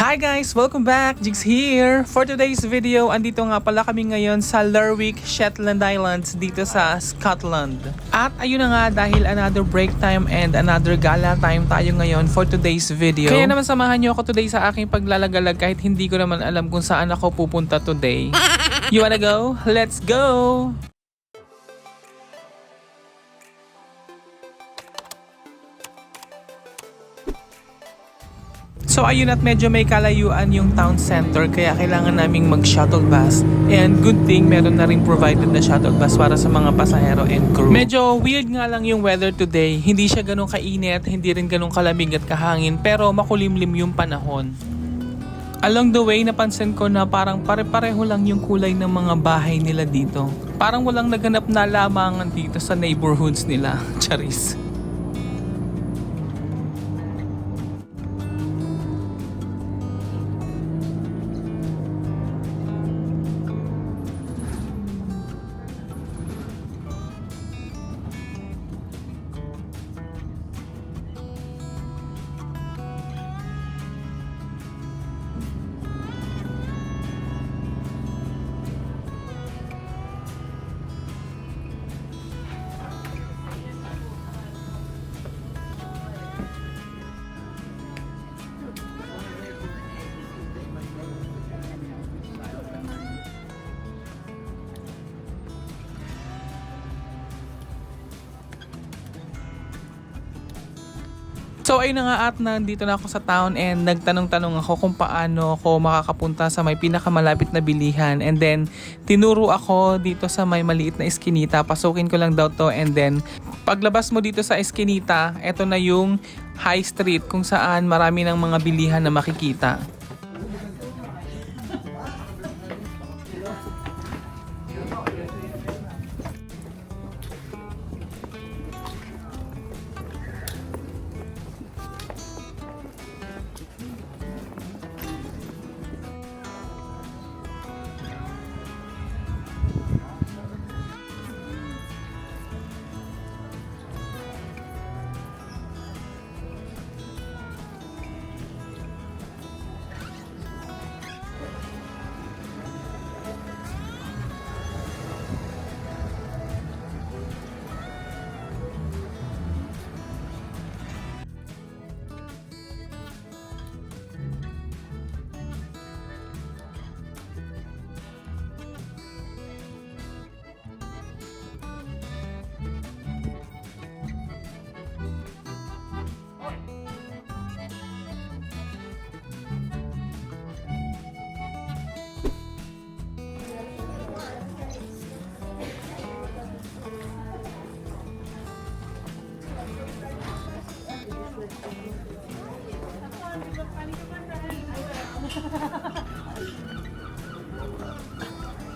Hi guys! Welcome back! Jigs here! For today's video, andito nga pala kami ngayon sa Lerwick, Shetland Islands dito sa Scotland. At ayun na nga, dahil another break time and another gala time tayo ngayon for today's video. Kaya naman samahan nyo ako today sa aking paglalagalag kahit hindi ko naman alam kung saan ako pupunta today. You wanna go? Let's go! So ayun, at medyo may kalayuan yung town center kaya kailangan naming mag-shuttle bus. And good thing meron na rin provided na shuttle bus para sa mga pasahero and crew. Medyo weird nga lang yung weather today. Hindi siya ganun kainit, hindi rin ganun kalamig at kahangin, pero makulimlim yung panahon. Along the way, napansin ko na parang pare-pareho lang yung kulay ng mga bahay nila dito. Parang walang naganap na lamangan dito sa neighborhoods nila. Charis. So ayun na nga, at nandito na ako sa town and nagtanong-tanong ako kung paano ako makakapunta sa may pinakamalapit na bilihan, and then tinuro ako dito sa may maliit na eskinita. Pasukin ko lang daw to, and then paglabas mo dito sa eskinita, eto na yung high street kung saan marami ng mga bilihan na makikita.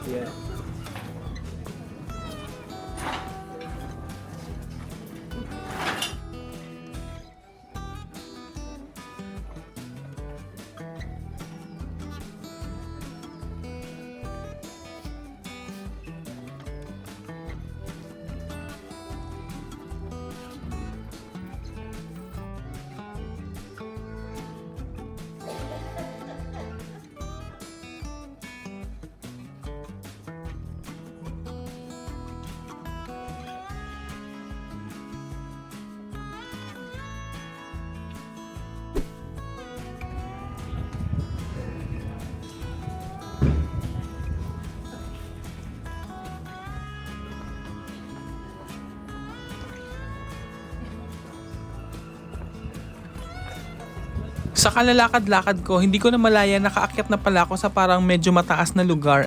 Yeah. Sa kalalakad-lakad ko, hindi ko na malaya, nakaakyat na pala ako sa parang medyo mataas na lugar.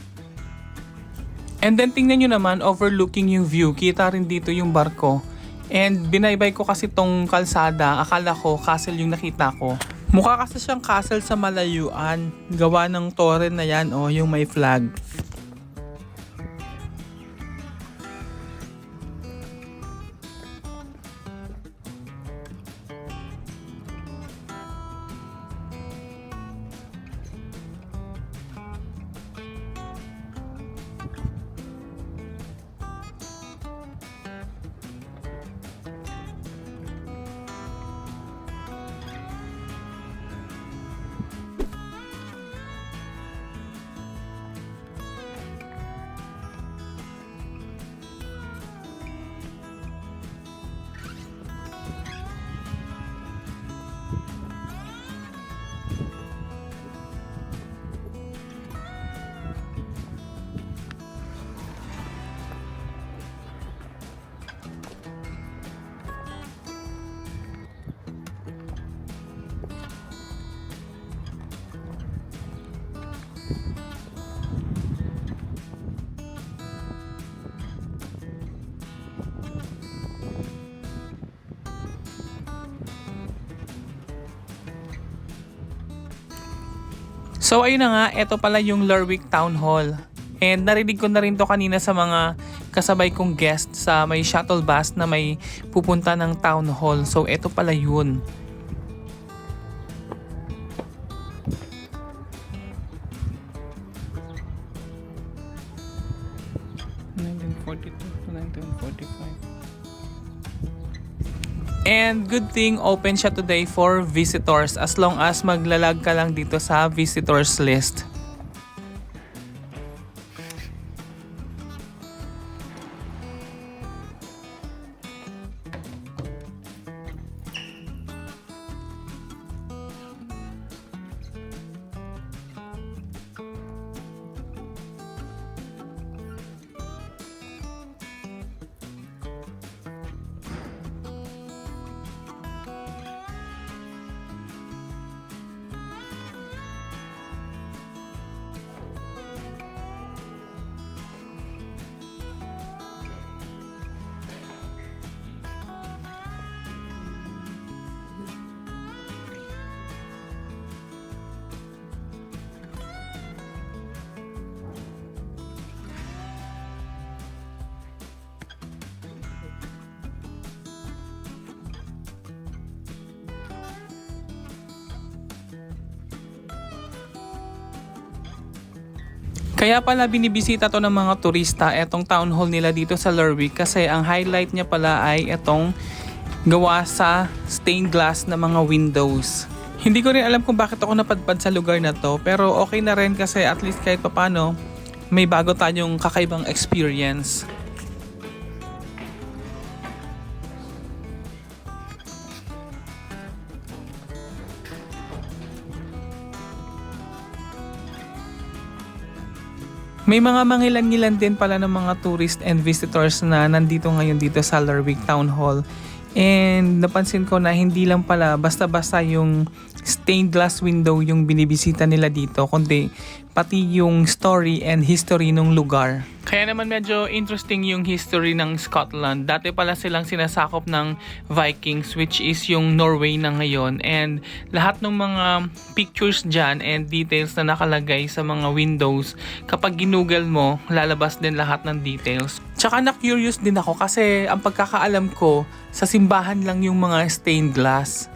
And then tingnan nyo naman, overlooking yung view, kita rin dito yung barko. And binaybay ko kasi tong kalsada, akala ko castle yung nakita ko. Mukha kasi siyang castle sa malayuan, gawa ng tore na yan, oh, yung may flag. So ayun na nga, ito pala yung Lerwick Town Hall. And narinig ko na rin to kanina sa mga kasabay kong guest sa may shuttle bus na may pupunta ng Town Hall. So ito pala yun. And good thing open siya today for visitors as long as maglalag ka lang dito sa visitors list. Kaya pala binibisita to ng mga turista etong town hall nila dito sa Lerwick kasi ang highlight niya pala ay etong gawa sa stained glass na mga windows. Hindi ko rin alam kung bakit ako napadpad sa lugar na to pero okay na rin kasi at least kahit papano may bago tayong kakaibang experience. May mga mangilan-ngilan din pala ng mga tourist and visitors na nandito ngayon dito sa Lerwick Town Hall. And napansin ko na hindi lang pala basta-basta yung stained glass window yung binibisita nila dito, kundi pati yung story and history ng lugar. Kaya naman medyo interesting yung history ng Scotland. Dati pala silang sinasakop ng Vikings which is yung Norway na ngayon. And lahat ng mga pictures dyan and details na nakalagay sa mga windows, kapag ginugol mo, lalabas din lahat ng details. Tsaka na-curious din ako kasi ang pagkakaalam ko, sa simbahan lang yung mga stained glass.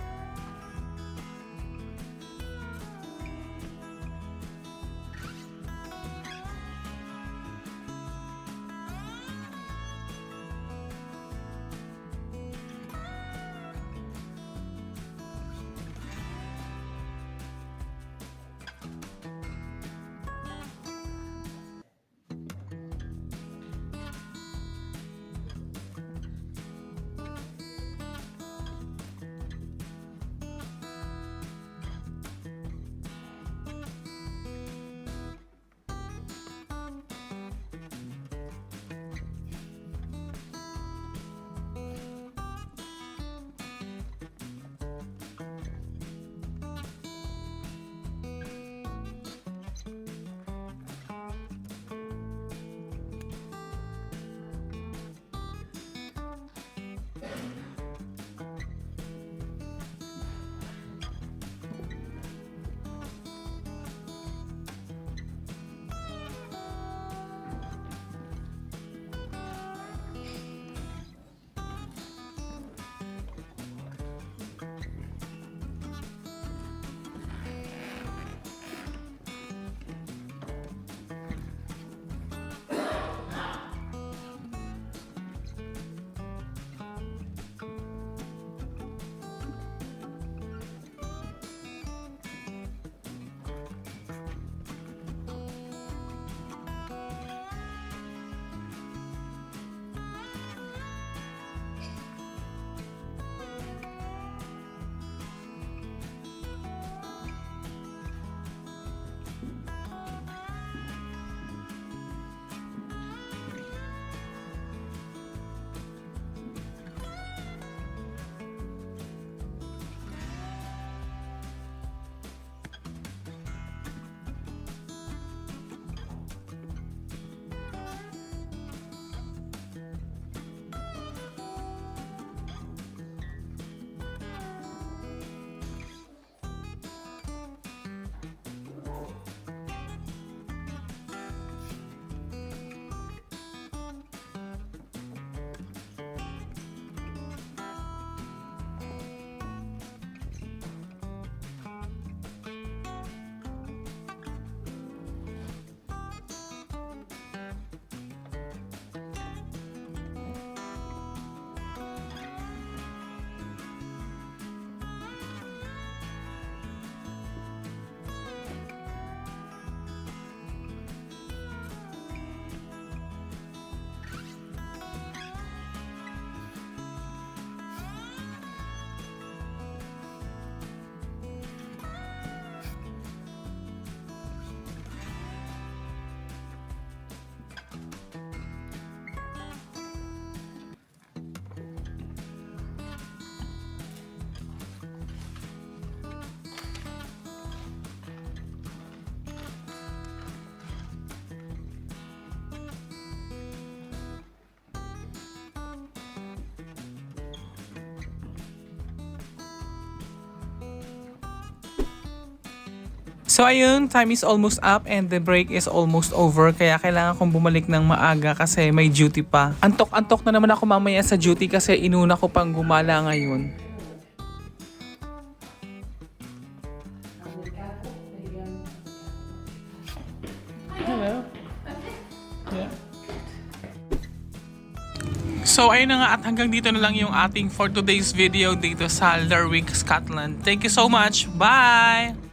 So ayun, time is almost up and the break is almost over. Kaya kailangan kong bumalik ng maaga kasi may duty pa. Antok-antok na naman ako mamaya sa duty kasi inuna ko pang gumala ngayon. Hello. Yeah. So ayun na nga at hanggang dito na lang yung ating for today's video dito sa Lerwick, Scotland. Thank you so much. Bye!